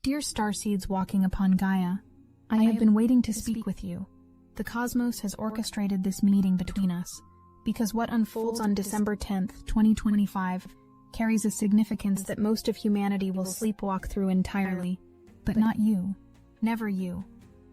Dear starseeds walking upon Gaia, I have been waiting to speak with you. The cosmos has orchestrated this meeting between us, because what unfolds on December 10th, 2025, carries a significance that most of humanity will sleepwalk through entirely. But not you. Never you.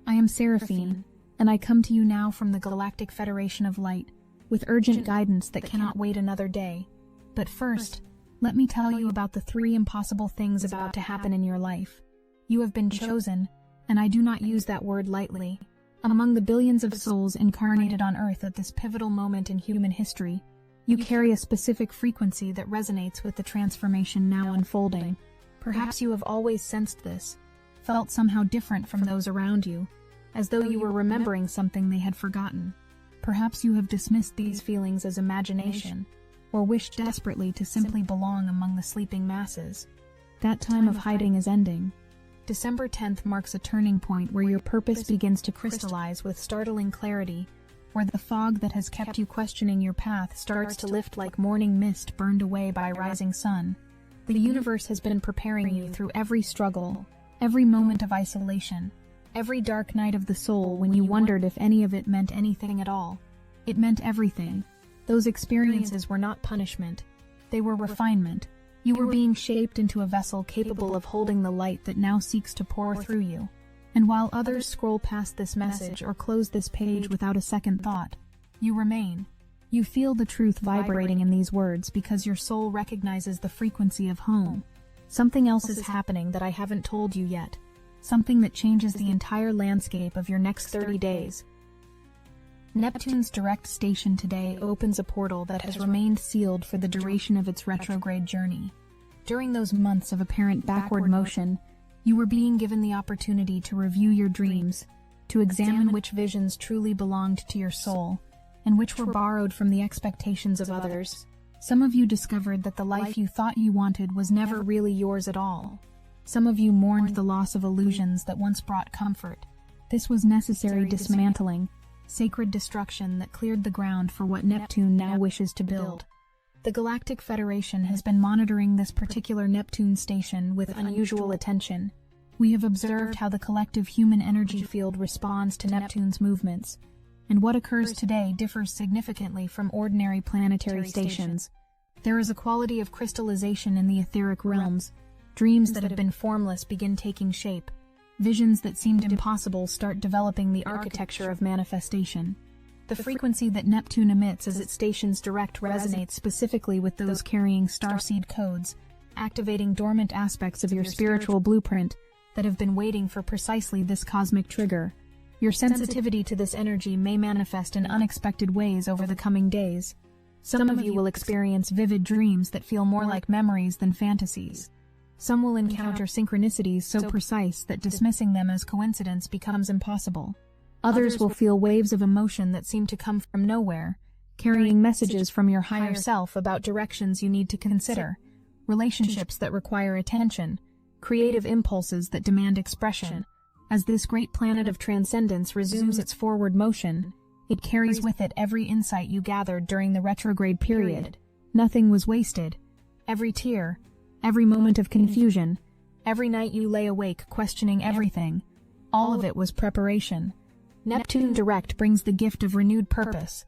I am Seraphine, and I come to you now from the Galactic Federation of Light, with urgent guidance that cannot wait another day. But first, let me tell you about the 3 impossible things about to happen in your life. You have been chosen, and I do not use that word lightly. Among the billions of souls incarnated on Earth at this pivotal moment in human history, you carry a specific frequency that resonates with the transformation now unfolding. Perhaps you have always sensed this, felt somehow different from those around you, as though you were remembering something they had forgotten. Perhaps you have dismissed these feelings as imagination, or wished desperately to simply belong among the sleeping masses. That time of hiding is ending. December 10th marks a turning point where your purpose begins to crystallize with startling clarity, where the fog that has kept you questioning your path starts to lift like morning mist burned away by rising sun. The universe has been preparing you through every struggle, every moment of isolation, every dark night of the soul when you wondered if any of it meant anything at all. It meant everything. Those experiences were not punishment. They were refinement. You were being shaped into a vessel capable of holding the light that now seeks to pour through you. And while others scroll past this message or close this page without a second thought, you remain. You feel the truth vibrating in these words because your soul recognizes the frequency of home. Something else is happening that I haven't told you yet. Something that changes the entire landscape of your next 30 days. Neptune's direct station today opens a portal that has remained sealed for the duration of its retrograde journey. During those months of apparent backward motion, you were being given the opportunity to review your dreams, to examine which visions truly belonged to your soul, and which were borrowed from the expectations of others. Some of you discovered that the life you thought you wanted was never really yours at all. Some of you mourned the loss of illusions that once brought comfort. This was necessary dismantling, sacred destruction that cleared the ground for what Neptune now wishes to build. The Galactic Federation has been monitoring this particular Neptune station with unusual attention. We have observed how the collective human energy field responds to Neptune's movements, and what occurs today differs significantly from ordinary planetary stations. There is a quality of crystallization in the etheric realms. Dreams that have been formless begin taking shape. Visions that seemed impossible start developing the architecture of manifestation. The frequency that Neptune emits as it stations direct resonates specifically with those carrying starseed codes, activating dormant aspects of your spiritual blueprint that have been waiting for precisely this cosmic trigger. Your sensitivity to this energy may manifest in unexpected ways over the coming days. Some of you will experience vivid dreams that feel more like memories than fantasies. Some will encounter synchronicities so precise that dismissing them as coincidence becomes impossible. Others will feel waves of emotion that seem to come from nowhere, carrying messages from your higher self about directions you need to consider, relationships that require attention, creative impulses that demand expression. As this great planet of transcendence resumes its forward motion, it carries with it every insight you gathered during the retrograde period. Nothing was wasted. Every tear, every moment of confusion, every night you lay awake questioning everything, all of it was preparation. Neptune direct brings the gift of renewed purpose,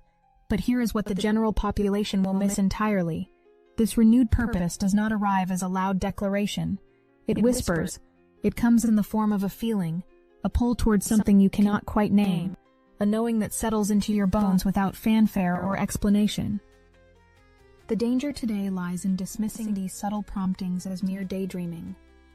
but here is what the general population will miss entirely. This renewed purpose does not arrive as a loud declaration. It whispers. It comes in the form of a feeling, a pull towards something you cannot quite name, a knowing that settles into your bones without fanfare or explanation. The danger today lies in dismissing these subtle promptings as mere daydreaming.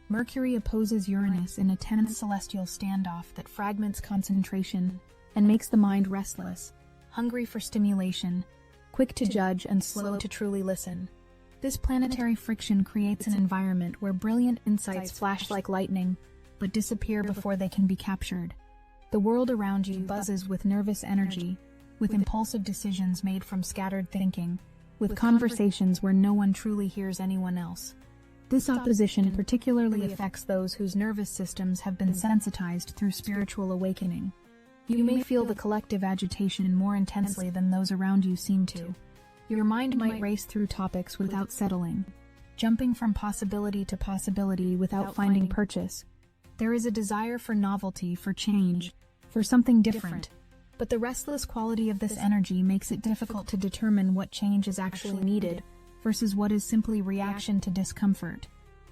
Mercury opposes Uranus in a tense celestial standoff that fragments concentration and makes the mind restless, hungry for stimulation, quick to judge and slow to truly listen. This planetary friction creates an environment where brilliant insights flash like lightning, but disappear before they can be captured. The world around you buzzes with nervous energy, with impulsive decisions made from scattered thinking, with conversations where no one truly hears anyone else. This opposition particularly affects those whose nervous systems have been sensitized through spiritual awakening. You may feel the collective agitation more intensely than those around you seem to. Your mind might race through topics without settling, jumping from possibility to possibility without finding purchase. There is a desire for novelty, for change, for something different. But the restless quality of this energy makes it difficult to determine what change is actually needed versus what is simply reaction to discomfort.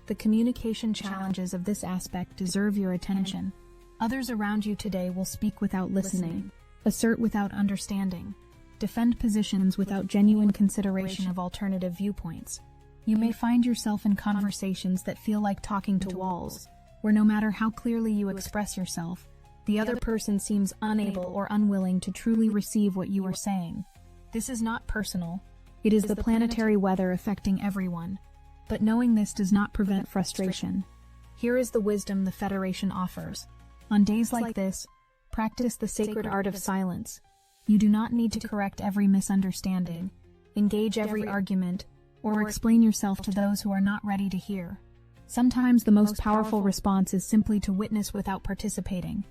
The communication challenges of this aspect deserve your attention. Others around you today will speak without listening, assert without understanding, defend positions without genuine consideration of alternative viewpoints. You may find yourself in conversations that feel like talking to walls, where no matter how clearly you express yourself, the other person seems unable or unwilling to truly receive what you are saying. This is not personal. It is the planetary weather affecting everyone. But knowing this does not prevent frustration. Here is the wisdom the Federation offers. On days like this, practice the sacred art of silence. You do not need to correct every misunderstanding, engage every argument, or explain yourself to those who are not ready to hear. Sometimes the most powerful response is simply to witness without participating,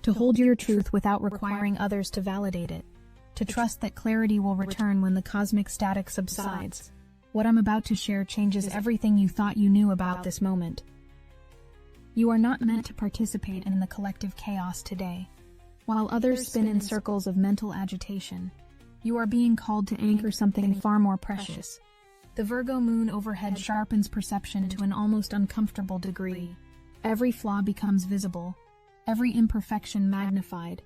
to hold your truth without requiring others to validate it, to trust that clarity will return when the cosmic static subsides. What I'm about to share changes everything you thought you knew about this moment. You are not meant to participate in the collective chaos today. While others spin in circles of mental agitation, you are being called to anchor something far more precious. The Virgo moon overhead sharpens perception to an almost uncomfortable degree. Every flaw becomes visible, every imperfection magnified.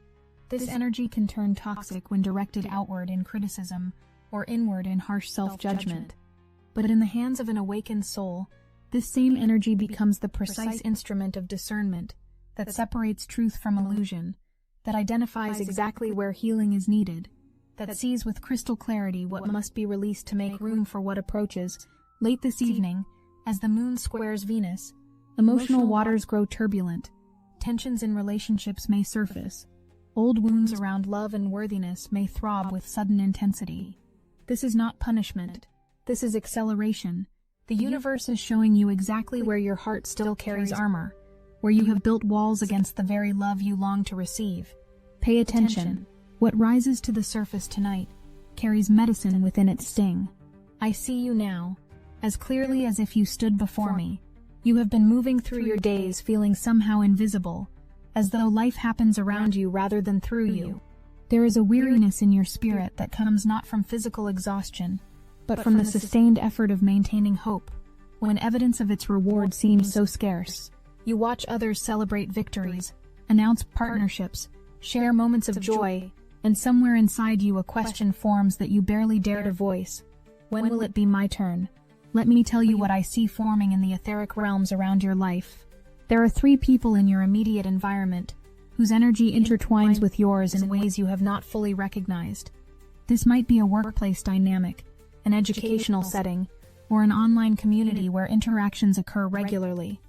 This energy can turn toxic when directed outward in criticism or inward in harsh self-judgment. But in the hands of an awakened soul, this same energy becomes the precise instrument of discernment that separates truth from illusion, that identifies exactly where healing is needed, that sees with crystal clarity what must be released to make room for what approaches. Late this evening, as the moon squares Venus, emotional waters grow turbulent. Tensions in relationships may surface. Old wounds around love and worthiness may throb with sudden intensity. This is not punishment. This is acceleration. The universe is showing you exactly where your heart still carries armor, where you have built walls against the very love you long to receive. Pay attention. What rises to the surface tonight carries medicine within its sting. I see you now, as clearly as if you stood before me. You have been moving through your days feeling somehow invisible, as though life happens around you rather than through you. There is a weariness in your spirit that comes not from physical exhaustion, but from the sustained effort of maintaining hope, when evidence of its reward seems so scarce. You watch others celebrate victories, announce partnerships, share moments of joy, and somewhere inside you a question forms that you barely dare to voice. When will it be my turn? Let me tell you what I see forming in the etheric realms around your life. There are 3 people in your immediate environment, whose energy intertwines with yours in ways you have not fully recognized. This might be a workplace dynamic, an educational setting, or an online community where interactions occur regularly.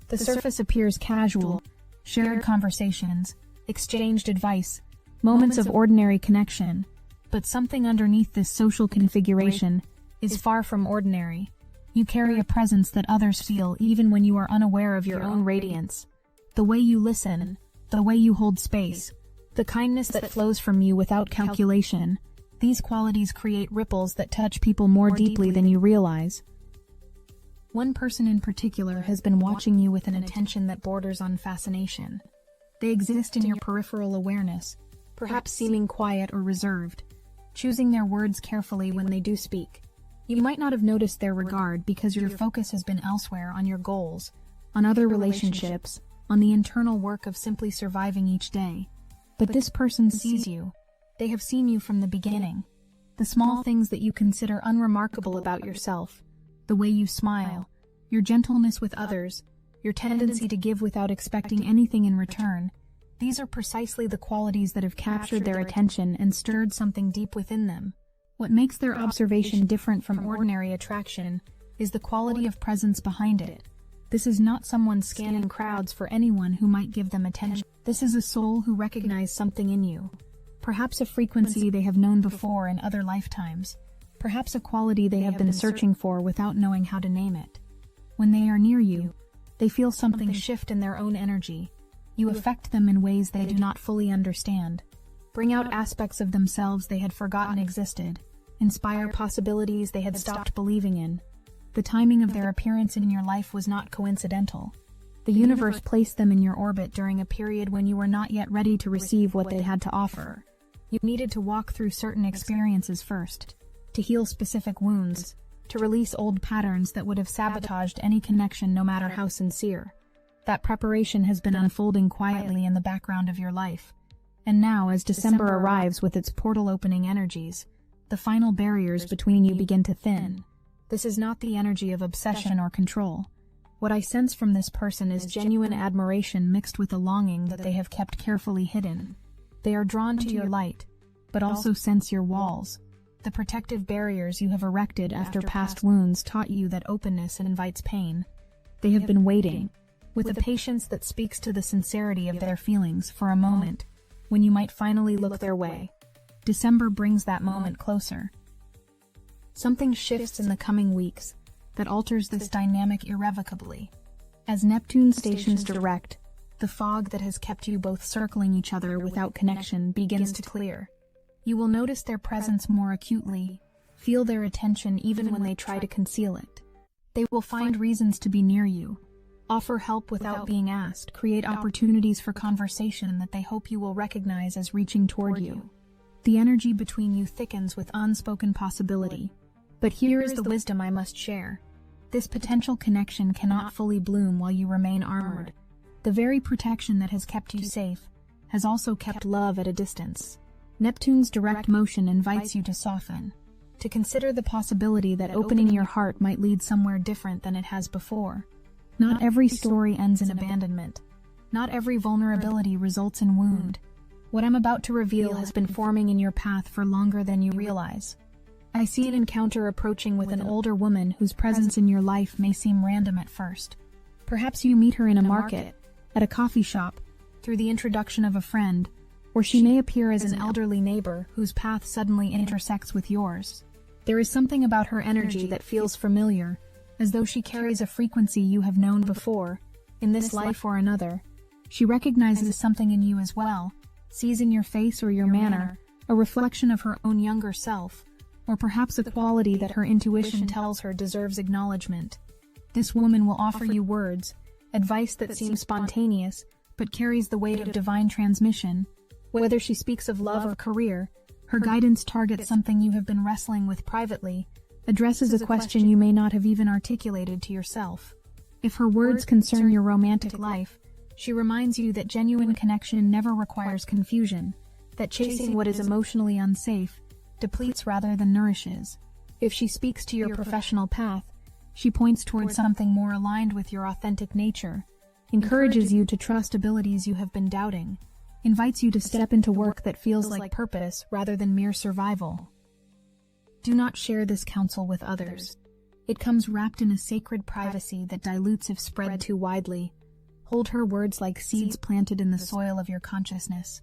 The surface appears casual, shared conversations, exchanged advice, moments of ordinary connection, but something underneath this social configuration is far from ordinary. You carry a presence that others feel even when you are unaware of your own radiance. The way you listen, the way you hold space, the kindness that flows from you without calculation, these qualities create ripples that touch people more deeply than you realize. One person in particular has been watching you with an attention that borders on fascination. They exist in your peripheral awareness, perhaps seeming quiet or reserved, choosing their words carefully when they do speak. You might not have noticed their regard because your focus has been elsewhere, on your goals, on other relationships, on the internal work of simply surviving each day. But this person sees you. They have seen you from the beginning. The small things that you consider unremarkable about yourself, the way you smile, your gentleness with others, your tendency to give without expecting anything in return, these are precisely the qualities that have captured their attention and stirred something deep within them. What makes their observation different from ordinary attraction is the quality of presence behind it. This is not someone scanning crowds for anyone who might give them attention. This is a soul who recognized something in you. Perhaps a frequency they have known before in other lifetimes. Perhaps a quality they have been searching for without knowing how to name it. When they are near you, they feel something shift in their own energy. You affect them in ways they do not fully understand. Bring out aspects of themselves they had forgotten existed. Inspire possibilities they had stopped believing in. The timing of their appearance in your life was not coincidental. The universe placed them in your orbit during a period when you were not yet ready to receive what they had to offer. You needed to walk through certain experiences first, to heal specific wounds, to release old patterns that would have sabotaged any connection no matter how sincere. That preparation has been unfolding quietly in the background of your life. And now, as December arrives with its portal-opening energies, the final barriers between you begin to thin. This is not the energy of obsession or control. What I sense from this person is genuine admiration mixed with a longing that they have kept carefully hidden. They are drawn to your light, but also sense your walls. The protective barriers you have erected after past wounds taught you that openness invites pain. They have been waiting, with a patience that speaks to the sincerity of their feelings, for a moment, when you might finally look their way. December brings that moment closer. Something shifts in the coming weeks that alters this dynamic irrevocably. As Neptune stations direct, the fog that has kept you both circling each other without connection begins to clear. You will notice their presence more acutely, feel their attention even when they try to conceal it. They will find reasons to be near you, offer help without being asked, create opportunities for conversation that they hope you will recognize as reaching toward you. The energy between you thickens with unspoken possibility. But here is the wisdom I must share. This potential connection cannot fully bloom while you remain armored. The very protection that has kept you safe has also kept love at a distance. Neptune's direct motion invites you to soften, to consider the possibility that opening your heart might lead somewhere different than it has before. Not every story ends in abandonment. Not every vulnerability results in wound. What I'm about to reveal has been forming in your path for longer than you realize. I see an encounter approaching with an older woman whose presence in your life may seem random at first. Perhaps you meet her in a market, at a coffee shop, through the introduction of a friend, or she may appear as an elderly neighbor whose path suddenly intersects with yours. There is something about her energy that feels familiar, as though she carries a frequency you have known before, in this life or another. She recognizes something in you as well, sees in your face or your manner a reflection of her own younger self, or perhaps a quality that her intuition tells her deserves acknowledgement. This woman will offer you words, advice that seems spontaneous, but carries the weight of divine transmission. Whether she speaks of love or career, her guidance targets something you have been wrestling with privately, addresses a question you may not have even articulated to yourself. If her words concern your romantic life, she reminds you that genuine connection never requires confusion, that chasing what is emotionally unsafe depletes rather than nourishes. If she speaks to your professional path, she points towards something more aligned with your authentic nature, encourages you to trust abilities you have been doubting, invites you to step into work that feels like purpose rather than mere survival. Do not share this counsel with others. It comes wrapped in a sacred privacy that dilutes if spread too widely. Hold her words like seeds planted in the soil of your consciousness.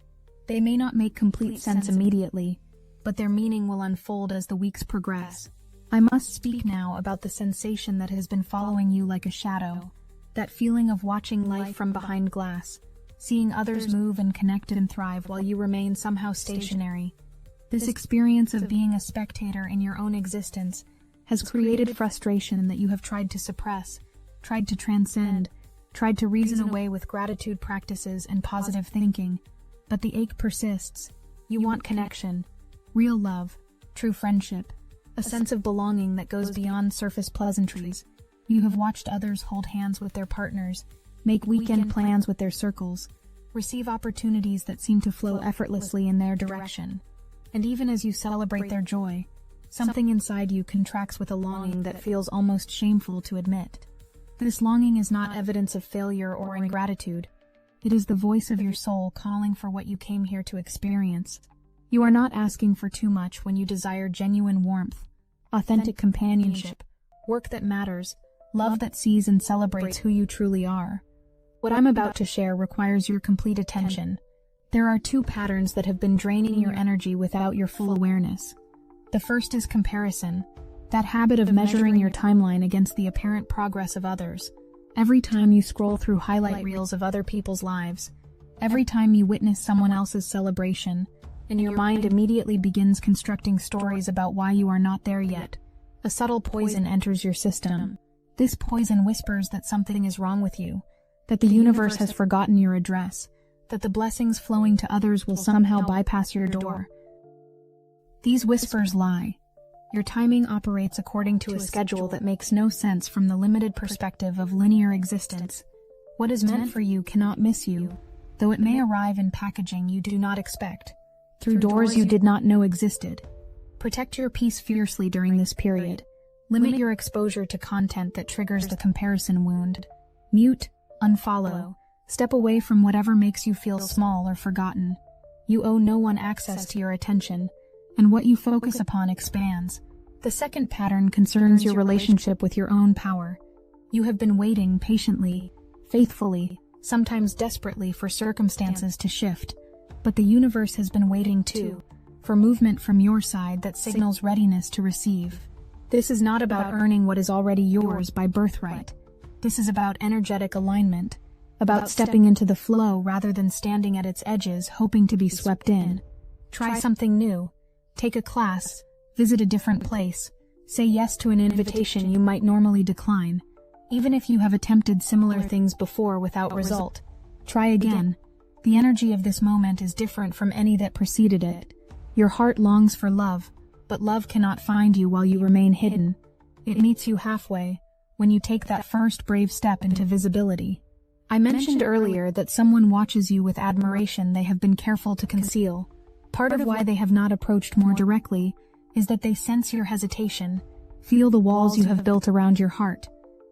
They may not make complete sense immediately, but their meaning will unfold as the weeks progress. I must speak now about the sensation that has been following you like a shadow, that feeling of watching life from behind glass, seeing others move and connect and thrive while you remain somehow stationary. This experience of being a spectator in your own existence has created frustration that you have tried to suppress, tried to transcend, tried to reason away with gratitude practices and positive thinking, but the ache persists. You want connection, real love, true friendship, a sense of belonging that goes beyond surface pleasantries. You have watched others hold hands with their partners, make weekend plans with their circles, receive opportunities that seem to flow effortlessly in their direction. And even as you celebrate their joy, something inside you contracts with a longing that feels almost shameful to admit. This longing is not evidence of failure or ingratitude. It is the voice of your soul calling for what you came here to experience. You are not asking for too much when you desire genuine warmth, authentic companionship, work that matters, love that sees and celebrates who you truly are. What I'm about to share requires your complete attention. There are two patterns that have been draining your energy without your full awareness. The first is comparison, that habit of measuring your timeline against the apparent progress of others. Every time you scroll through highlight reels of other people's lives, every time you witness someone else's celebration, and your mind immediately begins constructing stories about why you are not there yet, a subtle poison enters your system. This poison whispers that something is wrong with you, that the universe has forgotten your address, that the blessings flowing to others will somehow bypass your door. These whispers lie. Your timing operates according to a schedule that makes no sense from the limited perspective of linear existence. What is meant for you cannot miss you, though it may arrive in packaging you do not expect, through doors you did not know existed. Protect your peace fiercely during this period. Limit your exposure to content that triggers the comparison wound. Mute, unfollow, step away from whatever makes you feel small or forgotten. You owe no one access to your attention, and what you focus upon expands. The second pattern concerns your relationship with your own power. You have been waiting patiently, faithfully, sometimes desperately for circumstances to shift, but the universe has been waiting too, for movement from your side that signals readiness to receive. This is not about earning what is already yours by birthright. This is about energetic alignment, about stepping into the flow rather than standing at its edges hoping to be swept in. Try something new. Take a class, visit a different place, say yes to an invitation you might normally decline. Even if you have attempted similar things before without result, try again. The energy of this moment is different from any that preceded it. Your heart longs for love, but love cannot find you while you remain hidden. It meets you halfway, when you take that first brave step into visibility. I mentioned earlier that someone watches you with admiration they have been careful to conceal. Part of why they have not approached more directly is that they sense your hesitation, feel the walls you have built around your heart.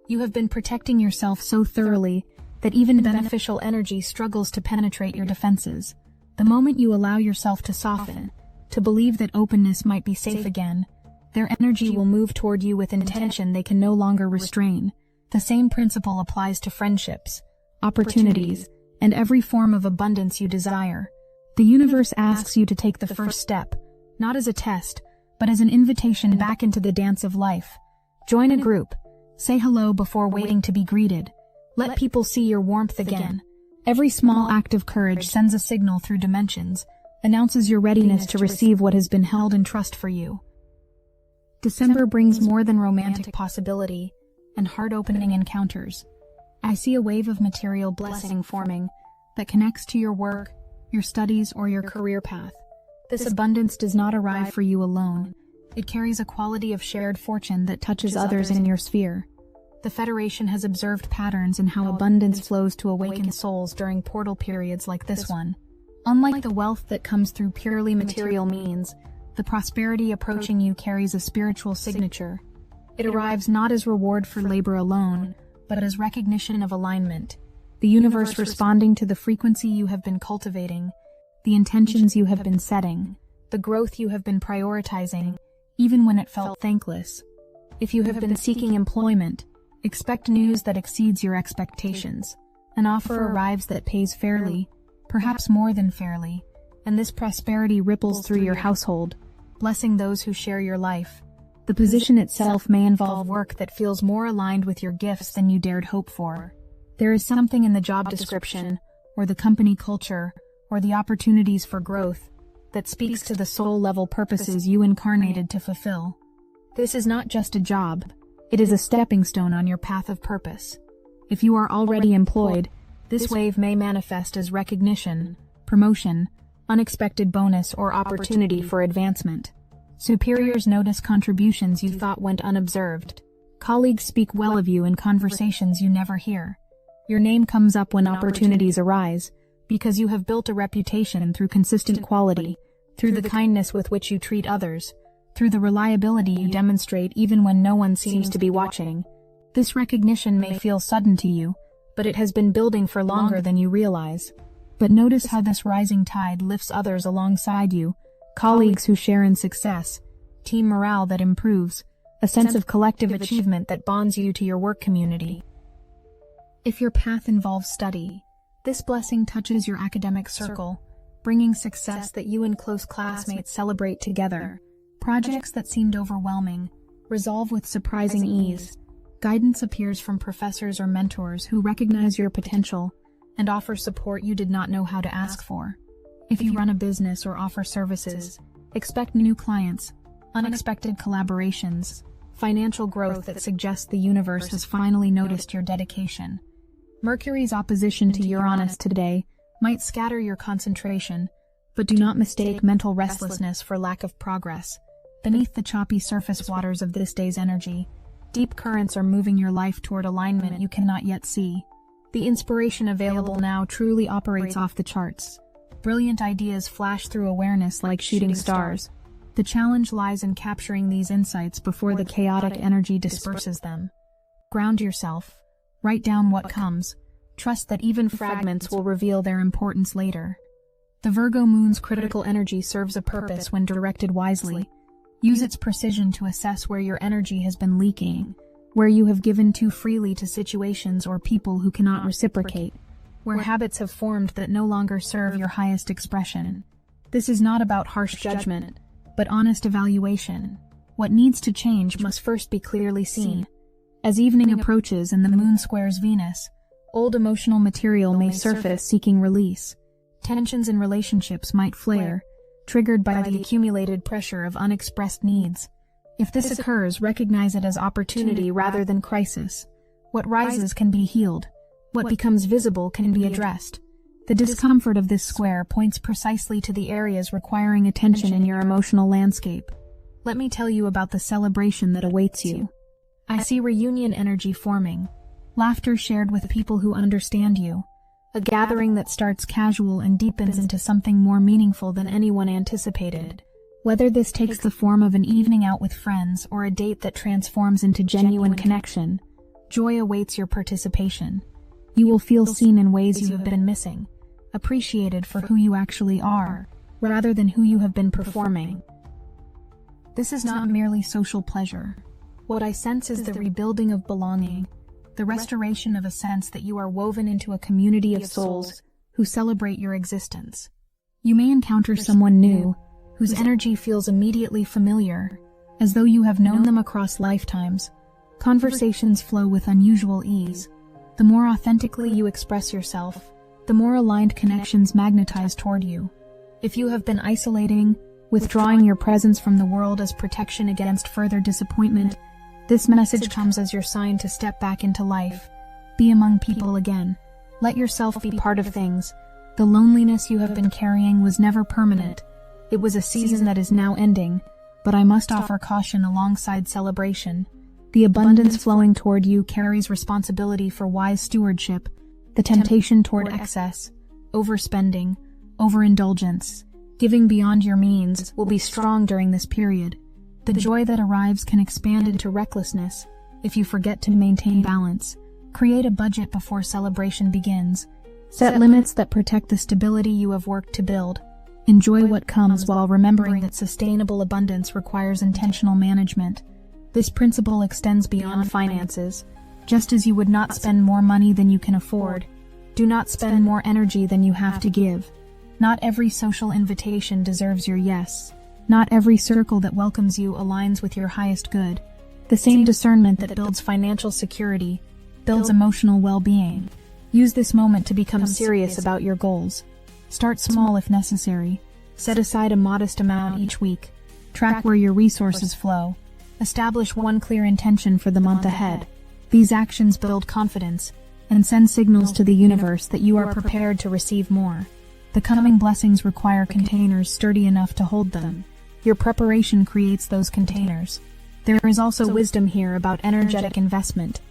You have been protecting yourself so thoroughly that even beneficial energy struggles to penetrate your defenses. The moment you allow yourself to soften, to believe that openness might be safe again, their energy will move toward you with intention they can no longer restrain. The same principle applies to friendships, opportunities, and every form of abundance you desire. The universe asks you to take the first step, not as a test, but as an invitation back into the dance of life. Join a group. Say hello before waiting to be greeted. Let people see your warmth again. Every small act of courage sends a signal through dimensions, announces your readiness to receive what has been held in trust for you. December brings more than romantic possibility and heart-opening encounters. I see a wave of material blessing forming that connects to your work, your studies, or your career path. This abundance does not arrive for you alone. It carries a quality of shared fortune that touches others in your sphere. The Federation has observed patterns in how abundance flows to awaken souls during portal periods like this one. Unlike the wealth that comes through purely material means, the prosperity approaching you carries a spiritual signature. It arrives not as reward for labor alone, but as recognition of alignment. The universe responding to the frequency you have been cultivating, the intentions you have been setting, the growth you have been prioritizing, even when it felt thankless. If you have been seeking employment, expect news that exceeds your expectations. An offer arrives that pays fairly, perhaps more than fairly, and this prosperity ripples through your household, blessing those who share your life. The position itself may involve work that feels more aligned with your gifts than you dared hope for. There is something in the job description, or the company culture, or the opportunities for growth, that speaks to the soul-level purposes you incarnated to fulfill. This is not just a job, it is a stepping stone on your path of purpose. If you are already employed, this wave may manifest as recognition, promotion, unexpected bonus, or opportunity for advancement. Superiors notice contributions you thought went unobserved. Colleagues speak well of you in conversations you never hear. Your name comes up when opportunities arise, because you have built a reputation through consistent quality, through the kindness with which you treat others, through the reliability you demonstrate even when no one seems to be watching. This recognition may feel sudden to you, but it has been building for longer than you realize. But notice how this rising tide lifts others alongside you, colleagues who share in success, team morale that improves, a sense of collective achievement that bonds you to your work community. If your path involves study, this blessing touches your academic circle, bringing success that you and close classmates celebrate together. Projects that seemed overwhelming resolve with surprising ease. Guidance appears from professors or mentors who recognize your potential and offer support you did not know how to ask for. If you run a business or offer services, expect new clients, unexpected collaborations, financial growth that suggests the universe has finally noticed your dedication. Mercury's opposition to Uranus today might scatter your concentration, but do not mistake mental restlessness for lack of progress. Beneath the choppy surface waters of this day's energy, deep currents are moving your life toward alignment you cannot yet see. The inspiration available now truly operates off the charts. Brilliant ideas flash through awareness like shooting stars. The challenge lies in capturing these insights before the chaotic energy disperses them. Ground yourself. Write down what comes. Trust that even fragments will reveal their importance later. The Virgo moon's critical energy serves a purpose when directed wisely. Use its precision to assess where your energy has been leaking, where you have given too freely to situations or people who cannot reciprocate, where habits have formed that no longer serve your highest expression. This is not about harsh judgment, but honest evaluation. What needs to change must first be clearly seen. As evening approaches and the moon squares Venus, old emotional material may surface seeking release. Tensions in relationships might flare, triggered by the accumulated pressure of unexpressed needs. If this occurs, recognize it as opportunity rather than crisis. What rises can be healed. What becomes visible can be addressed. The discomfort of this square points precisely to the areas requiring attention in your emotional landscape. Let me tell you about the celebration that awaits you. I see reunion energy forming, laughter shared with people who understand you, a gathering that starts casual and deepens into something more meaningful than anyone anticipated. Whether this takes the form of an evening out with friends or a date that transforms into genuine connection, joy awaits your participation. You will feel seen in ways you have been missing, appreciated for who you actually are, rather than who you have been performing. This is not merely social pleasure. What I sense is the rebuilding of belonging, the restoration of a sense that you are woven into a community of souls who celebrate your existence. You may encounter someone new, whose energy feels immediately familiar, as though you have known them across lifetimes. Conversations flow with unusual ease. The more authentically you express yourself, the more aligned connections magnetize toward you. If you have been isolating, withdrawing your presence from the world as protection against further disappointment, this message comes as your sign to step back into life. Be among people again. Let yourself be part of things. The loneliness you have been carrying was never permanent. It was a season that is now ending, but I must offer caution alongside celebration. The abundance flowing toward you carries responsibility for wise stewardship. The temptation toward excess, overspending, overindulgence, giving beyond your means will be strong during this period. The joy that arrives can expand into recklessness if you forget to maintain balance. Create a budget before celebration begins. Set limits that protect the stability you have worked to build. Enjoy what comes while remembering that sustainable abundance requires intentional management. This principle extends beyond finances. Just as you would not spend more money than you can afford, do not spend more energy than you have to give. Not every social invitation deserves your yes. Not every circle that welcomes you aligns with your highest good. The same discernment that builds financial security builds emotional well-being. Use this moment to become serious about your goals. Start small if necessary. Set aside a modest amount each week. Track where your resources flow. Establish one clear intention for the month ahead. These actions build confidence and send signals to the universe that you are prepared to receive more. The coming blessings require containers sturdy enough to hold them. Your preparation creates those containers. There is also wisdom here about energetic investment.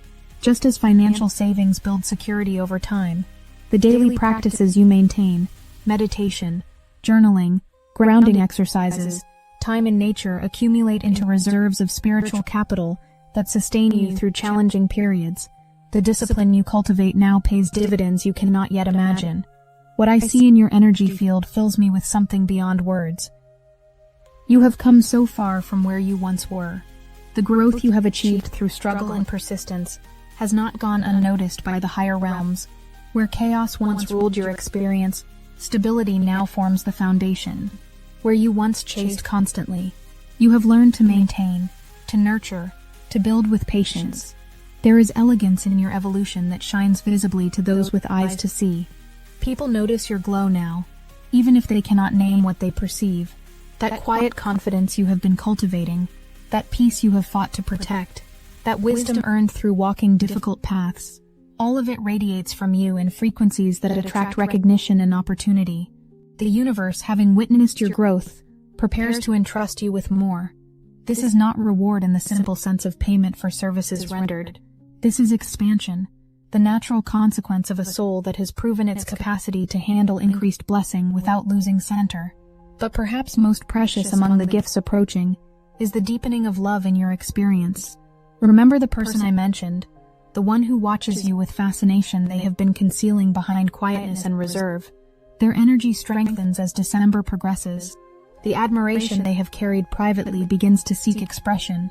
Just as financial savings build security over time, the daily practices you maintain, meditation, journaling, grounding exercises, time in nature accumulate into reserves of spiritual capital that sustain you through challenging periods. The discipline you cultivate now pays dividends you cannot yet imagine. What I see in your energy field fills me with something beyond words. You have come so far from where you once were. The growth you have achieved through struggle and persistence has not gone unnoticed by the higher realms. Where chaos once ruled your experience, stability now forms the foundation. Where you once chased constantly, you have learned to maintain, to nurture, to build with patience. There is elegance in your evolution that shines visibly to those with eyes to see. People notice your glow now, even if they cannot name what they perceive. That quiet confidence you have been cultivating, that peace you have fought to protect, that wisdom earned through walking difficult paths, All of it radiates from you in frequencies that attract recognition and opportunity. The universe, having witnessed your growth, prepares to entrust you with more. This is not reward in the simple sense of payment for services rendered. This is expansion, the natural consequence of a soul that has proven its capacity to handle increased blessing without losing center. But perhaps most precious among the gifts approaching is the deepening of love in your experience. Remember the person I mentioned, the one who watches you with fascination they have been concealing behind quietness and reserve. Their energy strengthens as December progresses. The admiration they have carried privately begins to seek expression.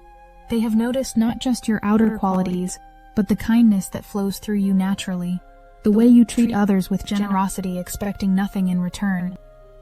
They have noticed not just your outer qualities, but the kindness that flows through you naturally, the way you treat others with generosity, expecting nothing in return.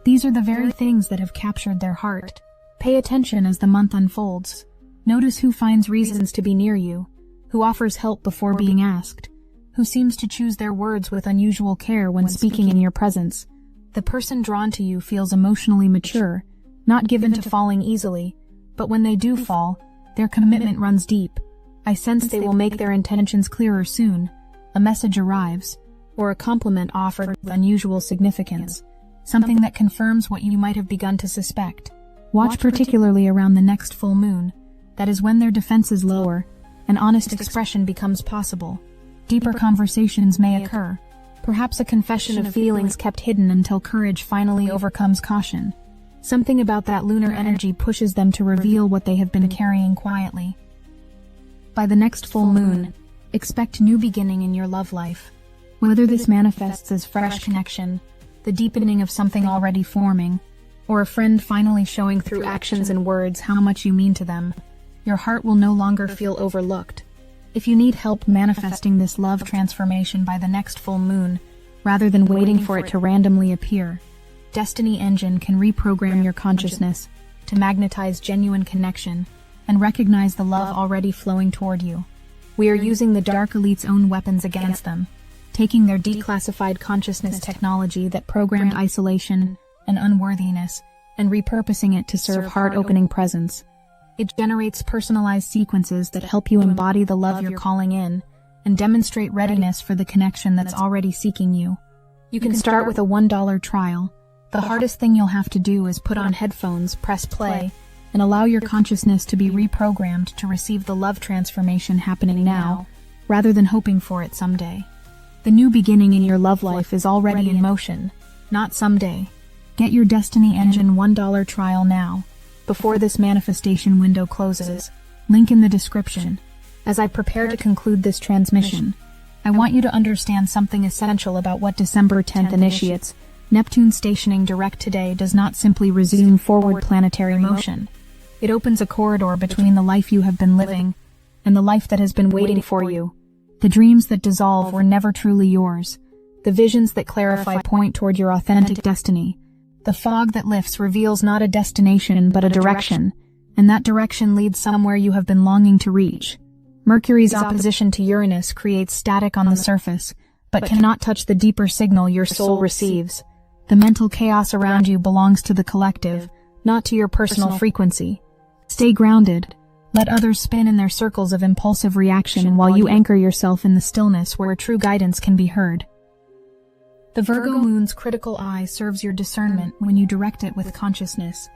These are the very things that have captured their heart. Pay attention as the month unfolds. Notice who finds reasons to be near you, who offers help before being asked, who seems to choose their words with unusual care when speaking in your presence. The person drawn to you feels emotionally mature, not given to falling easily, but when they do fall, their commitment runs deep. I sense they will make their intentions clearer soon. A message arrives, or a compliment offered with unusual significance, something that confirms what you might have begun to suspect. Watch particularly around the next full moon. That is when their defenses lower, and honest expression becomes possible. Deeper conversations may occur, perhaps a confession of feelings kept hidden until courage finally overcomes caution. Something about that lunar energy pushes them to reveal what they have been carrying quietly. By the next full moon, expect new beginning in your love life. Whether this manifests as fresh connection, the deepening of something already forming, or a friend finally showing through actions and words how much you mean to them, your heart will no longer feel overlooked. If you need help manifesting this love transformation by the next full moon, rather than waiting for it to randomly appear, Destiny Engine can reprogram your consciousness to magnetize genuine connection and recognize the love already flowing toward you. We are using the Dark Elite's own weapons against them, taking their declassified consciousness technology that programmed isolation and unworthiness and repurposing it to serve heart-opening presence. It generates personalized sequences that help you embody the love you're calling in and demonstrate readiness for the connection that's already seeking you. You can start with a $1 trial. The hardest thing you'll have to do is put on headphones, press play, and allow your consciousness to be reprogrammed to receive the love transformation happening now, rather than hoping for it someday. The new beginning in your love life is already in motion, not someday. Get your Destiny Engine $1 trial now, before this manifestation window closes. Link in the description. As I prepare to conclude this transmission, I want you to understand something essential about what December 10th initiates. Neptune stationing direct today does not simply resume forward planetary motion. It opens a corridor between the life you have been living and the life that has been waiting for you. The dreams that dissolve were never truly yours. The visions that clarify point toward your authentic destiny. The fog that lifts reveals not a destination but a direction, and that direction leads somewhere you have been longing to reach. Mercury's opposition to Uranus creates static on the surface, but cannot touch the deeper signal your soul receives. The mental chaos around you belongs to the collective, not to your personal frequency. Stay grounded. Let others spin in their circles of impulsive reaction while you anchor yourself in the stillness where true guidance can be heard. The Virgo moon's critical eye serves your discernment when you direct it with consciousness.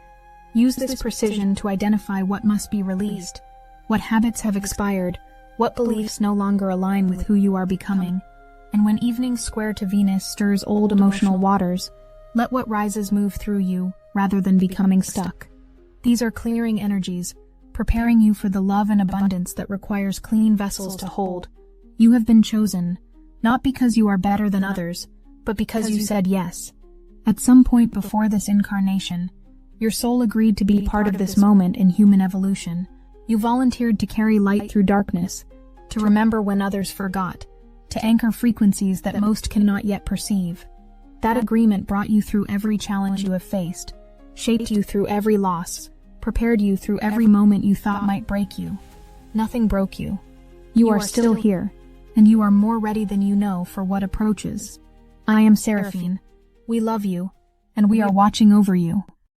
Use this precision to identify what must be released, what habits have expired, what beliefs no longer align with who you are becoming. And when evening square to Venus stirs old emotional waters, let what rises move through you rather than becoming stuck. These are clearing energies, preparing you for the love and abundance that requires clean vessels to hold. You have been chosen, not because you are better than others, but because you said yes. At some point before this incarnation, your soul agreed to be part of this moment in human evolution. You volunteered to carry light through darkness, to remember when others forgot, to anchor frequencies that most cannot yet perceive. That agreement brought you through every challenge you have faced, shaped you through every loss, prepared you through every moment you thought might break you. Nothing broke you. You are still here, and you are more ready than you know for what approaches. I am Seraphine. We love you, and we are watching over you.